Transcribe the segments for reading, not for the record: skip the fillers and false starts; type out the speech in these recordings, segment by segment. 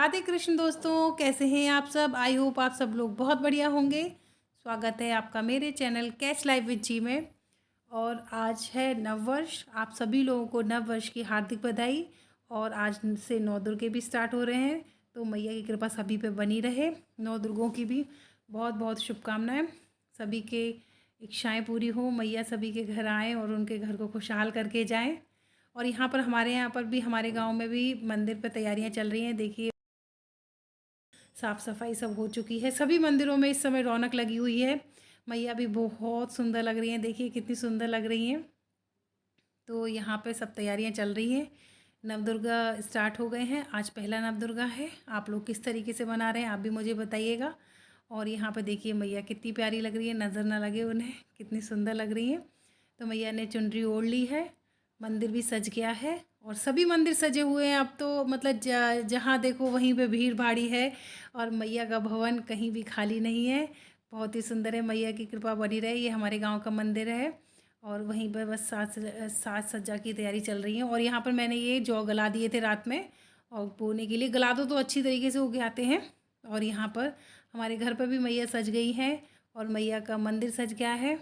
राधे कृष्ण दोस्तों, कैसे हैं आप सब। आई होप आप सब लोग बहुत बढ़िया होंगे। स्वागत है आपका मेरे चैनल कैच लाइफ विद जी में। और आज है नववर्ष। आप सभी लोगों को नववर्ष की हार्दिक बधाई। और आज से नौ दुर्गे भी स्टार्ट हो रहे हैं, तो मैया की कृपा सभी पे बनी रहे। नौ दुर्गों की भी बहुत बहुत शुभकामनाएं। सभी के इच्छाएं पूरी हो, मैया सभी के घर आएँ और उनके घर को खुशहाल करके जाएं। और यहाँ पर यहाँ पर भी, हमारे गांव में भी मंदिर पर तैयारियां चल रही हैं। देखिए, साफ़ सफाई सब हो चुकी है। सभी मंदिरों में इस समय रौनक लगी हुई है। मैया भी बहुत सुंदर लग रही हैं। देखिए कितनी सुंदर लग रही हैं। तो यहाँ पे सब तैयारियां चल रही हैं। नवदुर्गा स्टार्ट हो गए हैं। आज पहला नवदुर्गा है। आप लोग किस तरीके से मना रहे हैं, आप भी मुझे बताइएगा। और यहाँ पे देखिए मैया कितनी प्यारी लग रही है, नज़र ना लगे उन्हें, कितनी सुंदर लग रही हैं। तो मैया ने चुनरी ओढ़ ली है। मंदिर भी सज गया है और सभी मंदिर सजे हुए हैं अब तो। मतलब जहाँ देखो वहीं पे भीड़ भाड़ी है। और मैया का भवन कहीं भी खाली नहीं है। बहुत ही सुंदर है। मैया की कृपा बनी रहे। ये हमारे गांव का मंदिर है और वहीं पर बस साज सज्जा की तैयारी चल रही है। और यहाँ पर मैंने ये जौ गला दिए थे रात में, और बोने के लिए गला दो तो अच्छी तरीके से उग आते हैं। और यहाँ पर हमारे घर पर भी मैया सज गई है और मैया का मंदिर सज गया है।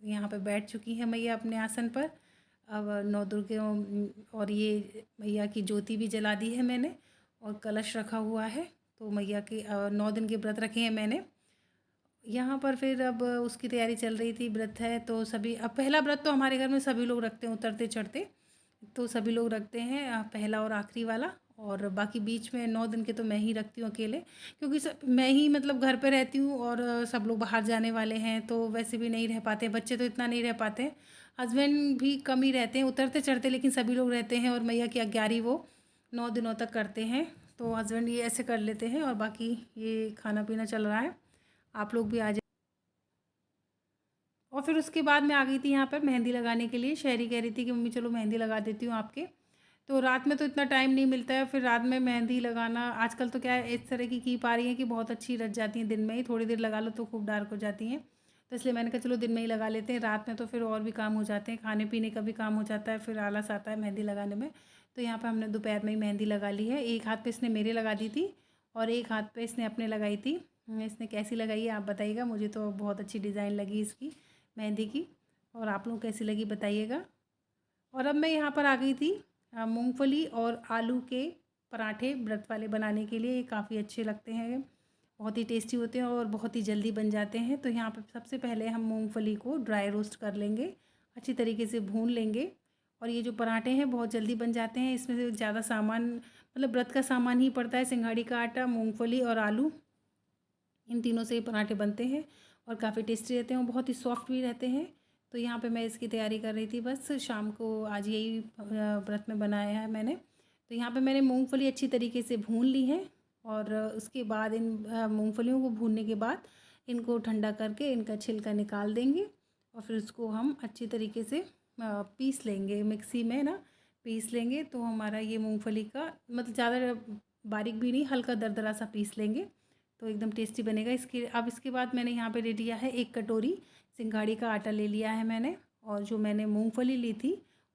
यहाँ पर बैठ चुकी है मैया अपने आसन पर। अब नौ दुर्गे और ये मैया की ज्योति भी जला दी है मैंने, और कलश रखा हुआ है। तो मैया के 9 दिन के व्रत रखे हैं मैंने यहाँ पर। फिर अब उसकी तैयारी चल रही थी। व्रत है तो सभी, अब पहला व्रत तो हमारे घर में सभी लोग रखते हैं, उतरते चढ़ते तो सभी लोग रखते हैं, पहला और आखिरी वाला। और बाकी बीच में 9 दिन के तो मैं ही रखती हूँ अकेले, क्योंकि सब मैं ही मतलब घर पे रहती हूँ और सब लोग बाहर जाने वाले हैं तो वैसे भी नहीं रह पाते। बच्चे तो इतना नहीं रह पाते, हस्बैंड भी कम ही रहते हैं उतरते चढ़ते, लेकिन सभी लोग रहते हैं। और मैया की 11वीं वो 9 दिनों तक करते हैं। तो हस्बैंड ये ऐसे कर लेते हैं और बाकी ये खाना पीना चल रहा है। आप लोग भी आ जाए। और फिर उसके बाद मैं आ गई थी यहाँ पर मेहंदी लगाने के लिए। शहरी कह रही थी कि मम्मी चलो मेहंदी लगा देती हूँ आपके। तो रात में तो इतना टाइम नहीं मिलता है, फिर रात में मेहंदी लगाना आजकल तो क्या है, इस तरह की पा रही है कि बहुत अच्छी रच जाती हैं दिन में ही। थोड़ी देर लगा लो तो खूब डार्क हो जाती हैं। तो इसलिए मैंने कहा चलो दिन में ही लगा लेते हैं। रात में तो फिर और भी काम हो जाते हैं, खाने पीने का भी काम हो जाता है, फिर आलस आता है मेहंदी लगाने में। तो यहाँ पर हमने दोपहर में ही मेहंदी लगा ली है। एक हाथ पे इसने मेरे लगा दी थी और एक हाथ पे इसने अपने लगाई थी। इसने कैसी लगाई है आप बताइएगा। मुझे तो बहुत अच्छी डिज़ाइन लगी इसकी मेहंदी की। और आप लोग कैसी लगी बताइएगा। और अब मैं यहाँ पर आ गई थी मूंगफली और आलू के पराठे व्रत वाले बनाने के लिए। ये काफ़ी अच्छे लगते हैं, बहुत ही टेस्टी होते हैं और बहुत ही जल्दी बन जाते हैं। तो यहाँ पर सबसे पहले हम मूंगफली को ड्राई रोस्ट कर लेंगे, अच्छी तरीके से भून लेंगे। और ये जो पराठे हैं बहुत जल्दी बन जाते हैं। इसमें से ज़्यादा सामान, मतलब व्रत का सामान ही पड़ता है, सिंघाड़ी का आटा, मूँगफली और आलू। इन तीनों से ये पराठे बनते हैं और काफ़ी टेस्टी रहते हैं और बहुत ही सॉफ्ट भी रहते हैं। तो यहाँ पे मैं इसकी तैयारी कर रही थी, बस शाम को आज यही व्रत में बनाया है मैंने। तो यहाँ पे मैंने मूंगफली अच्छी तरीके से भून ली है। और उसके बाद इन मूंगफलियों को भूनने के बाद इनको ठंडा करके इनका छिलका निकाल देंगे। और फिर उसको हम अच्छी तरीके से पीस लेंगे मिक्सी में ना, पीस लेंगे। तो हमारा ये मूंगफली का मतलब ज़्यादा बारीक भी नहीं, हल्का दरदरा सा पीस लेंगे तो एकदम टेस्टी बनेगा। इसके बाद मैंने यहाँ पे ले लिया है 1 कटोरी सिंघाड़ी का आटा ले लिया है मैंने। और जो मैंने मूंगफली ली थी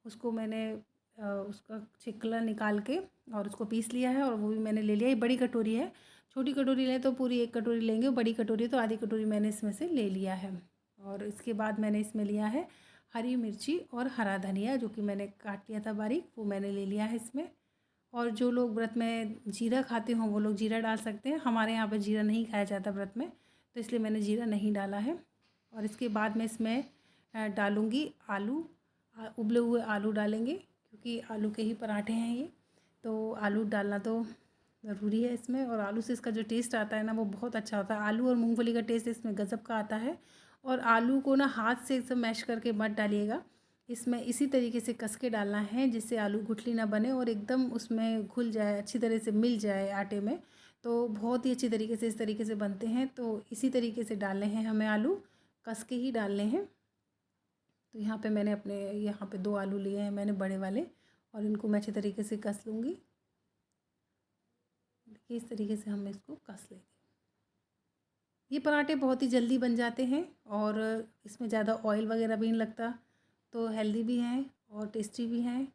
उसको मैंने उसका छिकला निकाल के और उसको पीस लिया है, और वो भी मैंने ले लिया। ये बड़ी कटोरी है, छोटी कटोरी लें तो पूरी 1 कटोरी लेंगे, बड़ी कटोरी तो आधी कटोरी मैंने इसमें से ले लिया है। और इसके बाद मैंने इसमें लिया है हरी मिर्ची और हरा धनिया, जो कि मैंने काट लिया था बारीक, वो मैंने ले लिया है इसमें। और जो लोग व्रत में जीरा खाते हों वो लोग जीरा डाल सकते हैं। हमारे यहाँ पर जीरा नहीं खाया जाता व्रत में, तो इसलिए मैंने जीरा नहीं डाला है। और इसके बाद मैं इसमें डालूँगी आलू। उबले हुए आलू डालेंगे क्योंकि आलू के ही पराठे हैं ये, तो आलू डालना तो ज़रूरी है इसमें। और आलू से इसका जो टेस्ट आता है ना वो बहुत अच्छा होता है। आलू और मूंगफली का टेस्ट इसमें गज़ब का आता है। और आलू को ना हाथ से सब मैश करके मत डालिएगा, इसमें इसी तरीके से कस के डालना है जिससे आलू गुठली ना बने और एकदम उसमें घुल जाए, अच्छी तरह से मिल जाए आटे में। तो बहुत ही अच्छी तरीके से इस तरीके से बनते हैं। तो इसी तरीके से डालने हैं हमें, आलू कस के ही डालने हैं। तो यहाँ पे मैंने अपने यहाँ पे 2 आलू लिए हैं मैंने बड़े वाले, और इनको मैं अच्छे तरीके से कस लूँगी। देखिए इस तरीके से हम इसको कस लेंगे। ये पराठे बहुत ही जल्दी बन जाते हैं और इसमें ज़्यादा ऑयल वगैरह भी नहीं लगता, तो हेल्दी भी हैं और टेस्टी भी हैं।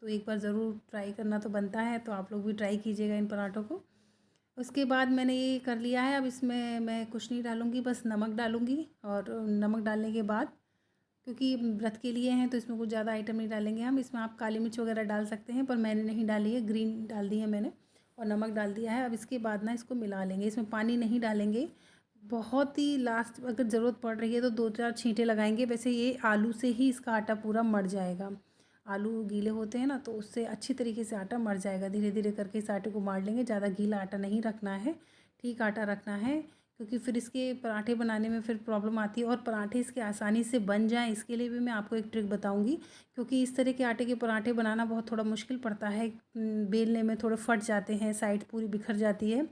तो एक बार ज़रूर ट्राई करना तो बनता है, तो आप लोग भी ट्राई कीजिएगा इन पराठों को। उसके बाद मैंने ये कर लिया है। अब इसमें मैं कुछ नहीं डालूँगी, बस नमक डालूँगी। और नमक डालने के बाद, क्योंकि व्रत के लिए हैं तो इसमें कुछ ज़्यादा आइटम नहीं डालेंगे हम। इसमें आप काली मिर्च वगैरह डाल सकते हैं, पर मैंने नहीं डाली है, ग्रीन डाल दी है मैंने, और नमक डाल दिया है। अब इसके बाद ना इसको मिला लेंगे। इसमें पानी नहीं डालेंगे, बहुत ही लास्ट अगर ज़रूरत पड़ रही है तो 2-4 छींटे लगाएंगे। वैसे ये आलू से ही इसका आटा पूरा मर जाएगा। आलू गीले होते हैं ना, तो उससे अच्छी तरीके से आटा मर जाएगा। धीरे धीरे करके इस आटे को मार लेंगे, ज़्यादा गीला आटा नहीं रखना है, ठीक आटा रखना है, क्योंकि फिर इसके पराठे बनाने में फिर प्रॉब्लम आती है। और पराठे इसके आसानी से बन जाएँ, इसके लिए भी मैं आपको एक ट्रिक बताऊंगी, क्योंकि इस तरह के आटे के पराठे बनाना बहुत थोड़ा मुश्किल पड़ता है। बेलने में थोड़े फट जाते हैं, साइड पूरी बिखर जाती है।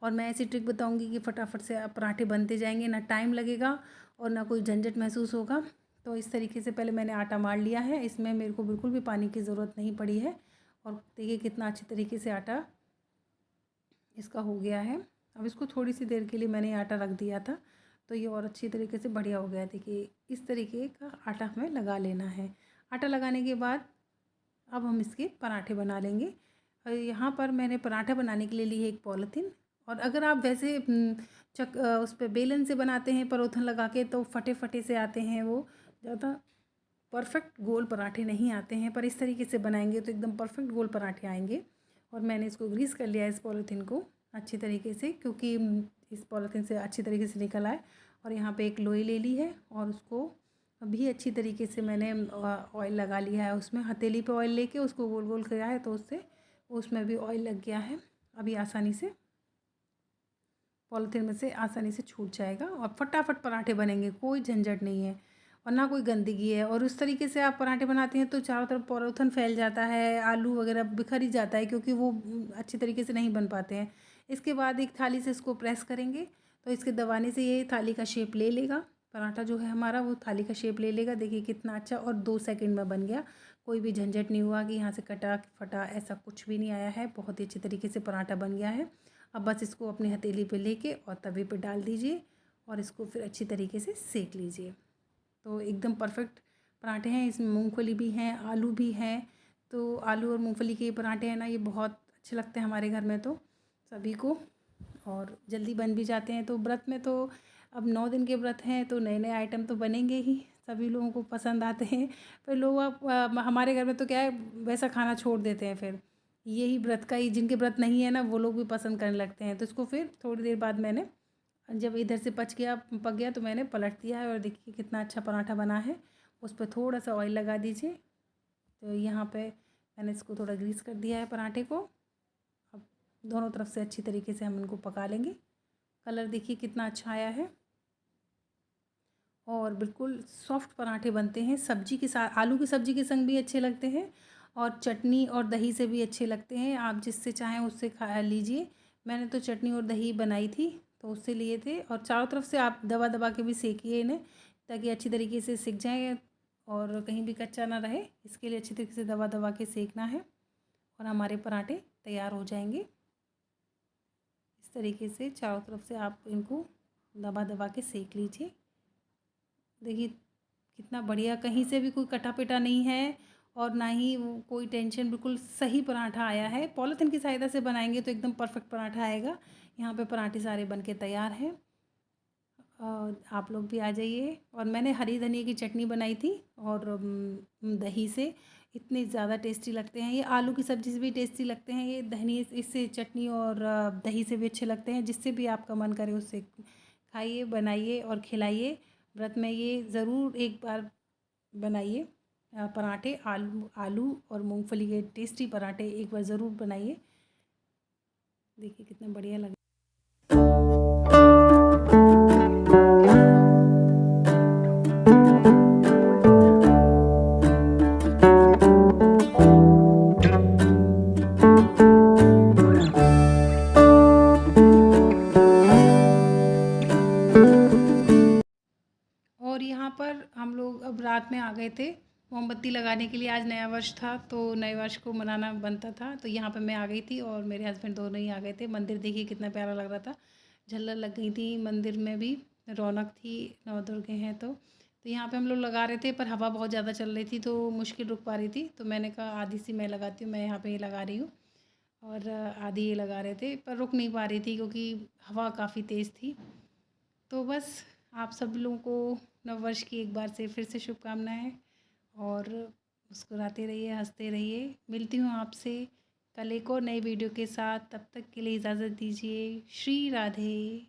और मैं ऐसी ट्रिक बताऊंगी कि फटाफट से पराठे बनते जाएंगे, ना टाइम लगेगा और ना कोई झंझट महसूस होगा। तो इस तरीके से पहले मैंने आटा मार लिया है, इसमें मेरे को बिल्कुल भी पानी की ज़रूरत नहीं पड़ी है। और देखिए कितना अच्छी तरीके से आटा इसका हो गया है। अब इसको थोड़ी सी देर के लिए मैंने आटा रख दिया था, तो ये और अच्छी तरीके से बढ़िया हो गया है। देखिए इस तरीके का आटा हमें लगा लेना है। आटा लगाने के बाद अब हम इसके पराठे बना लेंगे। और यहाँ पर मैंने पराठा बनाने के लिए ली है एक पॉलीथीन। और अगर आप वैसे उस पे बेलन से बनाते हैं परोथन लगा के, तो फटे फटे से आते हैं, वो ज़्यादा परफेक्ट गोल पराठे नहीं आते हैं। पर इस तरीके से बनाएंगे तो एकदम परफेक्ट गोल पराठे आएंगे। और मैंने इसको ग्रीस कर लिया है, इस पॉलीथीन को अच्छी तरीके से, क्योंकि इस पॉलीथीन से अच्छी तरीके से निकल आए। और यहाँ पे एक लोई ले ली है और उसको भी अच्छी तरीके से मैंने ऑयल लगा लिया है। उसमें हथेली पे ऑयल लेके उसको गोल गोल किया है, तो उससे उसमें भी ऑयल लग गया है। अभी आसानी से पॉलीथीन में से आसानी से छूट जाएगा और फटाफट पराठे बनेंगे, कोई झंझट नहीं है और ना कोई गंदगी है। और उस तरीके से आप पराठे बनाते हैं तो चारों तरफ पॉलीथीन फैल जाता है, आलू वगैरह बिखर ही जाता है, क्योंकि वो अच्छी तरीके से नहीं बन पाते हैं। इसके बाद एक थाली से इसको प्रेस करेंगे तो इसके दबाने से ये थाली का शेप ले लेगा। पराठा जो है हमारा वो थाली का शेप ले लेगा। देखिए कितना अच्छा, और 2 सेकंड में बन गया। कोई भी झंझट नहीं हुआ कि यहाँ से कटा फटा, ऐसा कुछ भी नहीं आया है। बहुत ही अच्छी तरीके से पराठा बन गया है। अब बस इसको अपनी हथेली पे लेके और तवे पे डाल दीजिए और इसको फिर अच्छी तरीके से सेक लीजिए। तो एकदम परफेक्ट पराठे हैं। इसमें मूंगफली भी हैं, आलू भी हैं। तो आलू और मूंगफली के पराठे हैं ना, ये बहुत अच्छे लगते हैं हमारे घर में तो सभी को, और जल्दी बन भी जाते हैं। तो व्रत में तो अब 9 दिन के व्रत हैं, तो नए नए आइटम तो बनेंगे ही, सभी लोगों को पसंद आते हैं। फिर लोग अब हमारे घर में तो क्या है, वैसा खाना छोड़ देते हैं। फिर यही व्रत का ही, जिनके व्रत नहीं है ना, वो लोग भी पसंद करने लगते हैं। तो इसको फिर थोड़ी देर बाद मैंने, जब इधर से पक गया तो मैंने पलट दिया है। और देखिए कितना अच्छा पराठा बना है। उस पर थोड़ा सा ऑयल लगा दीजिए। तो यहाँ पे मैंने इसको थोड़ा ग्रीस कर दिया है पराठे को। अब दोनों तरफ से अच्छी तरीके से हम इनको पका लेंगे। कलर देखिए कितना अच्छा आया है और बिल्कुल सॉफ्ट पराठे बनते हैं। सब्जी के साथ, आलू की सब्ज़ी के संग भी अच्छे लगते हैं और चटनी और दही से भी अच्छे लगते हैं। आप जिससे चाहें उससे खा लीजिए। मैंने तो चटनी और दही बनाई थी तो उससे लिए थे। और चारों तरफ से आप दबा दबा के भी सेकिए इन्हें, ताकि अच्छी तरीके से सिक जाए और कहीं भी कच्चा ना रहे। इसके लिए अच्छी तरीके से दबा दबा के सेकना है और हमारे पराठे तैयार हो जाएंगे। इस तरीके से चारों तरफ से आप इनको दबा दबा के सेक लीजिए। देखिए कितना बढ़िया, कहीं से भी कोई कटा पिटा नहीं है और ना ही वो कोई टेंशन, बिल्कुल सही पराठा आया है। पॉलीथिन की सहायता से बनाएंगे तो एकदम परफेक्ट पराठा आएगा। यहाँ पे पराठे सारे बन के तैयार हैं और आप लोग भी आ जाइए। और मैंने हरी धनिया की चटनी बनाई थी और दही से, इतने ज़्यादा टेस्टी लगते हैं ये। आलू की सब्ज़ी से भी टेस्टी लगते हैं ये, धनिया इससे चटनी और दही से भी अच्छे लगते हैं। जिससे भी आपका मन करे उससे खाइए, बनाइए और खिलाइए। व्रत में ये ज़रूर एक बार बनाइए। पराठे, आलू आलू और मूंगफली के टेस्टी पराठे एक बार ज़रूर बनाइए। देखिए कितना बढ़िया लग। और यहाँ पर हम लोग अब रात में आ गए थे मोमबत्ती लगाने के लिए। आज नया वर्ष था तो नए वर्ष को मनाना बनता था। तो यहाँ पे मैं आ गई थी और मेरे हस्बैंड दोनों ही आ गए थे। मंदिर देखिए कितना प्यारा लग रहा था, झल्लर लग गई थी मंदिर में भी, रौनक थी। नवदुर्गे हैं तो यहाँ पे हम लोग लगा रहे थे, पर हवा बहुत ज़्यादा चल रही थी तो मुश्किल रुक पा रही थी। तो मैंने कहा आधी सी मैं लगाती हूँ, मैं यहाँ पर ही लगा रही हूँ। और आधी ये लगा रहे थे, पर रुक नहीं पा रही थी क्योंकि हवा काफ़ी तेज़ थी। तो बस आप सब लोगों को नववर्ष की एक बार से फिर से शुभकामनाएँ, और मुस्कुराते रहिए, हँसते रहिए। मिलती हूँ आपसे कल एक और नई वीडियो के साथ, तब तक के लिए इजाज़त दीजिए। श्री राधे।